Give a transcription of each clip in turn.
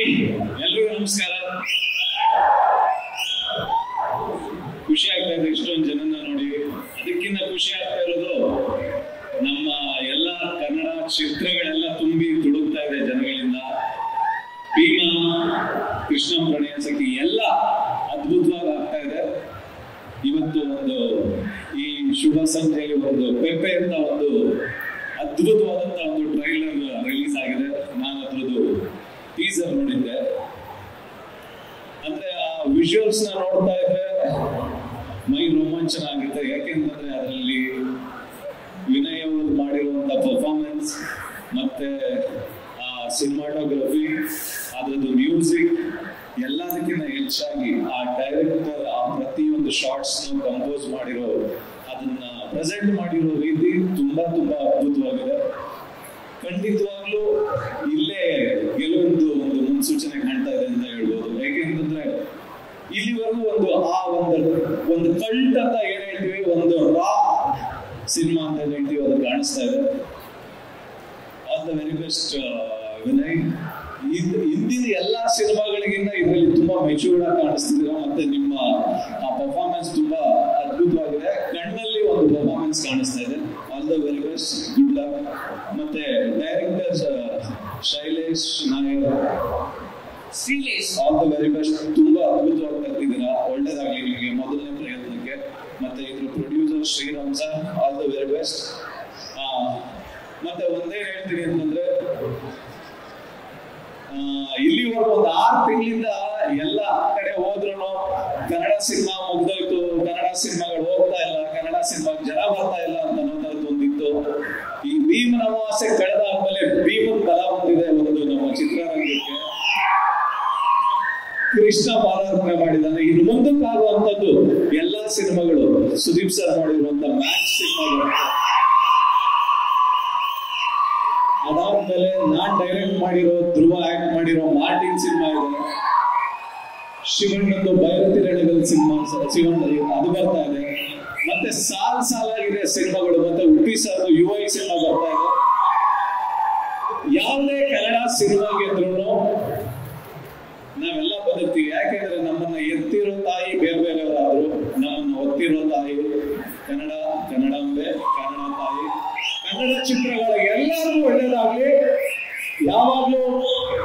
ಎಲ್ರಿಗೂ ನಮಸ್ಕಾರ. ಖುಷಿ ಆಗ್ತಾ ಇದೆ ಇಷ್ಟೊಂದು ಜನನ ನೋಡಿ. ಅದಕ್ಕಿಂತ ಖುಷಿ ಆಗ್ತಾ ಇರೋದು ನಮ್ಮ ಎಲ್ಲ ಕನ್ನಡ ಚಿತ್ರಗಳೆಲ್ಲ ತುಂಬಿ ತುಳುಕ್ತಾ ಇದೆ ಜನಗಳಿಂದ. ಭೀಮಾ, ಕೃಷ್ಣ ಪ್ರಣಯ ಸಖಿ ಎಲ್ಲ ಅದ್ಭುತವಾಗಿ ಆಗ್ತಾ ಇದೆ. ಇವತ್ತು ಒಂದು ಈ ಶುಭ ಸಂಜೆಯಲ್ಲಿ ಒಂದು ಪೆಪ್ಪೆ ಅಂತ ಒಂದು ಅದ್ಭುತವಾದಂತ ಒಂದು ಟ್ರೈಲರ್ ರಿಲೀಸ್ ಆಗಿದೆ. ನಾನು ಅದ್ರದ್ದು ಟೀಸರ್ ನೋಡಿದ್ದೆ. ಅಂದ್ರೆ ಆ ವಿಜುವಲ್ಸ್ ನ ನೋಡ್ತಾ ಇದ್ರೆ ಮೈ ರೋಮಾಂಚನ ಆಗುತ್ತೆ. ಯಾಕೆಂತಂದ್ರೆ ಅದರಲ್ಲಿ ವಿನಯ್ ಅವರು ಮಾಡಿರುವಂತ ಪರ್ಫಾರ್ಮೆನ್ಸ್ ಮತ್ತೆ ಆ ಸಿನಿಮಾಟೋಗ್ರಫಿ, ಅದ್ರದ್ದು ಮ್ಯೂಸಿಕ್ ಎಲ್ಲದಕ್ಕಿಂತ ಹೆಚ್ಚಾಗಿ ಆ ಡೈರೆಕ್ಟರ್ ಆ ಪ್ರತಿಯೊಂದು ಶಾರ್ಟ್ಸ್ ಕಂಪೋಸ್ ಮಾಡಿರೋ, ಅದನ್ನ ಪ್ರೆಸೆಂಟ್ ಮಾಡಿರೋ ರೀತಿ ತುಂಬಾ ತುಂಬಾ ಅದ್ಭುತವಾಗಿದೆ. ಖಂಡಿತವಾಗ್ಲೂ ಇಲ್ಲೇ ಗೆಲುವಿಂದು ಒಂದು ಮುನ್ಸೂಚನೆ ಕಾಣ್ತಾ ಇದೆ ಅಂತ ಹೇಳ್ಬೋದು. ಯಾಕೆಂತಂದ್ರೆ ಇಲ್ಲಿವರೆಗೂ ಒಂದು ಕಲ್ಟ್ ಅಂತ ಏನ್ ಹೇಳ್ತೀವಿ, ಒಂದು ರಾ ಸಿನಿಮಾ ಅಂತ ಹೇಳ್ತೀವಿ, ಅದು ಕಾಣಿಸ್ತಾ ಇದೆ. All the very best Vinay. ಹಿಂದಿನ ಎಲ್ಲಾ ಸಿನಿಮಾಗಳಿಗಿಂತ ಇದರಲ್ಲಿ ತುಂಬಾ ಮೆಚೂರ್ಡ್ ಆಗಿ ಕಾಣಿಸ್ತಿದ್ದೀರಾ. ಮತ್ತೆ ನಿಮ್ಮ ಆ ಪರ್ಫಾರ್ಮೆನ್ಸ್ ತುಂಬಾ ಅದ್ಭುತವಾಗಿದೆ. ಕಣ್ಣಲ್ಲಿ ಒಂದು ಪರ್ಫಾರ್ಮೆನ್ಸ್ ಕಾಣಿಸ್ತಾ ಇದೆ. All the very best, good luck. ಮತ್ತೆ directors Shailesh Nair, all the very best. ತುಂಬಾ ಅದ್ಭುತವಾಗಿ ಬರ್ತಿದ್ದೀರಾ. ಒಳ್ಳೇದಾಗ್ಲಿ ನಿಮಗೆ ಮೊದಲನೇ ಪ್ರಯತ್ನಕ್ಕೆ. ಮತ್ತೆ ಇದ್ರ producer Shriram sir, all the very best. ಮತ್ತೆ ಒಂದೇ ಹೇಳ್ತೀನಿ ಅಂತಂದ್ರೆ, ಇಲ್ಲಿವರೆಗೂ ಒಂದು 6 ತಿಂಗಳಿಂದ ಎಲ್ಲ ಕಡೆ ಹೋದ್ರು ಕನ್ನಡ ಸಿನಿಮಾ ಮುಗ್ದೋಯ್ತು, ಕನ್ನಡ ಸಿನಿಮಾಗಳು ಹೋಗ್ತಾ ಇಲ್ಲ, ಕನ್ನಡ ಸಿನಿಮಾಗೆ ಜನ ಬರ್ತಾ ಇಲ್ಲ ಅಂತ ಅನ್ನೋದು ಒಂದಿತ್ತು. ಈ ಭೀಮನ ಅಮಾವಾಸ್ಯೆ ಕಳೆದಾದ್ಮೇಲೆ ಭೀಮನ್ ಬಲ ಬಂದಿದೆ ಒಂದು ನಮ್ಮ ಚಿತ್ರರಂಗಕ್ಕೆ. ಕೃಷ್ಣ ಪಾದಾರ್ಪಣೆ ಮಾಡಿದ್ದಾನೆ. ಇನ್ನು ಮುಂದಕ್ಕಾಗುವಂಥದ್ದು ಎಲ್ಲಾ ಸಿನಿಮಾಗಳು ಸುದೀಪ್ ಸರ್ ಮಾಡಿರುವಂತ ಮ್ಯಾಕ್ಸ್ ಸಿನಿಮಾಗಳು. ಅದಾದ್ಮೇಲೆ ನಾನ್ ಡೈರೆಕ್ಟ್ ಮಾಡಿರೋ, ಧ್ರುವ ಆಕ್ಟ್ ಮಾಡಿರೋ ಮಾರ್ಟಿನ್ ಸಿನಿಮಾ ಇದೆ. ಶಿವಣ್ಣಂದು ಭೈರತಿ ರಣಗಲ್ ಸಿನಿಮಾ, ಶಿವಣ್ಣ ಅದು ಬರ್ತಾ ಇದೆ. ಮತ್ತೆ ಸಾಲಾಗಿದೆ ಸಿನಿಮಾಗಳು. ಮತ್ತೆ ಉಪ್ಪಿ ಸರ್ UI ಸಿನಿಮಾ ಬರ್ತಾ ಇದೆ. ಯಾವುದೇ ಕನ್ನಡ ಸಿನಿಮಾಗೆ ಇದ್ರು ನಾವೆಲ್ಲ ಬದುಕ್ತೀವಿ. ಯಾಕೆಂದ್ರೆ ನಮ್ಮನ್ನ ಎತ್ತಿರೋ ತಾಯಿ ಬೇರೆ ಬೇರೆಯವರಾದ್ರು, ನಮ್ಮನ್ನ ಒತ್ತಿರೋ ತಾಯಿ ಕನ್ನಡಾಂಬೆ, ಕನ್ನಡ ತಾಯಿ. ಕನ್ನಡ ಚಿತ್ರಗಳಿಗೆ ಎಲ್ಲರಿಗೂ ಒಳ್ಳೇದಾಗ್ಲಿ. ಯಾವಾಗ್ಲೂ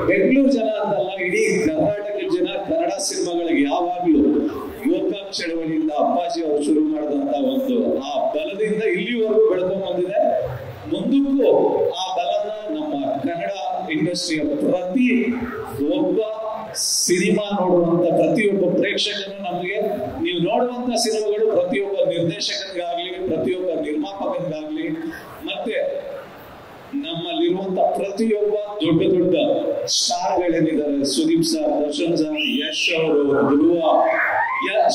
ಬೆಂಗಳೂರು ಜನ ಅಂತಲ್ಲ, ಇಡೀ ಕರ್ನಾಟಕದ ಜನ ಕನ್ನಡ ಸಿನಿಮಾಗಳಿಗೆ ಯಾವಾಗ್ಲೂ ಗೋಕಾಕ್ ಚಳವಳಿಯಿಂದ ಅಪ್ಪಾಜಿ ಅವರು ಶುರು ಮಾಡಿದಂತ ಒಂದು ಆ ಬಲದಿಂದ ಇಲ್ಲಿವರೆಗೂ ಬೆಳ್ಕೊಂಡ್ ಬಂದಿದೆ. ಮುಂದಕ್ಕೂ ಆ ಬಲನ ನಮ್ಮ ಕನ್ನಡ ಇಂಡಸ್ಟ್ರಿಯ ಪ್ರತಿ ಒಬ್ಬ ಸಿನಿಮಾ ನೋಡುವಂತ ಪ್ರತಿಯೊಬ್ಬ ಪ್ರೇಕ್ಷಕನು, ನಮಗೆ ನೀವು ನೋಡುವಂತ ಸಿನಿಮಾಗಳು ಪ್ರತಿಯೊಬ್ಬ ನಿರ್ದೇಶಕನಿಗಾಗ್ಲಿ, ಪ್ರತಿಯೊಬ್ಬ ನಿರ್ಮಾಪಕನಿಗಾಗ್ಲಿ, ಮತ್ತೆ ನಮ್ಮಲ್ಲಿರುವಂತ ಪ್ರತಿಯೊಬ್ಬ ದೊಡ್ಡ ದೊಡ್ಡ ಸ್ಟಾರ್ಗಳೇನಿದ್ದಾರೆ, ಸುದೀಪ್ ಸರ್, ದರ್ಶನ್ ಸರ್, ಯಶ್ ಅವರು, ಧ್ರುವ,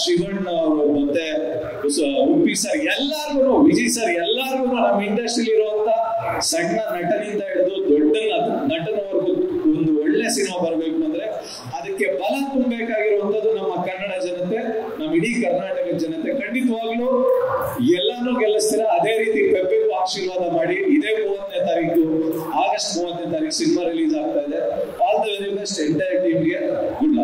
ಶಿವಣ್ಣ ಅವರು, ಮತ್ತೆ ಉಪ್ಪಿ ಸರ್, ಎಲ್ಲಾರ್ಗು, ವಿಜಯ್ ಸರ್, ಎಲ್ಲಾರ್ಗು ನಮ್ಮ ಇಂಡಸ್ಟ್ರಿಲಿ ಇರುವಂತ ಸಣ್ಣ ನಟನಿಂದ ಹಿಡಿದು ದೊಡ್ಡ ನಟನವರೆಗೂ ಒಂದು ಒಳ್ಳೆ ಸಿನಿಮಾ ಬರಬೇಕು ಅಂದ್ರೆ ಅದಕ್ಕೆ ಬಲ ತುಂಬಬೇಕಾಗಿರುವಂತದ್ದು ನಮ್ಮ ಕನ್ನಡ ಜನತೆ, ನಮ್ಮ ಇಡೀ ಕರ್ನಾಟಕದ ಜನತೆ. ಖಂಡಿತವಾಗ್ಲೂ ಎಲ್ಲಾನು ಗೆಲ್ಲಿಸ್ತೀರಾ. ಅದೇ ರೀತಿ ಪೆಪ್ಪೆಗೂ ಆಶೀರ್ವಾದ ಮಾಡಿ. ಇದೇ 30ನೇ ತಾರೀಕು, ಆಗಸ್ಟ್ 30ನೇ ತಾರೀಕು ಸಿನಿಮಾ ರಿಲೀಸ್ ಆಗ್ತಾ ಇದೆ. All the very best entire ಟೀಮ್ಗೆ. Good luck.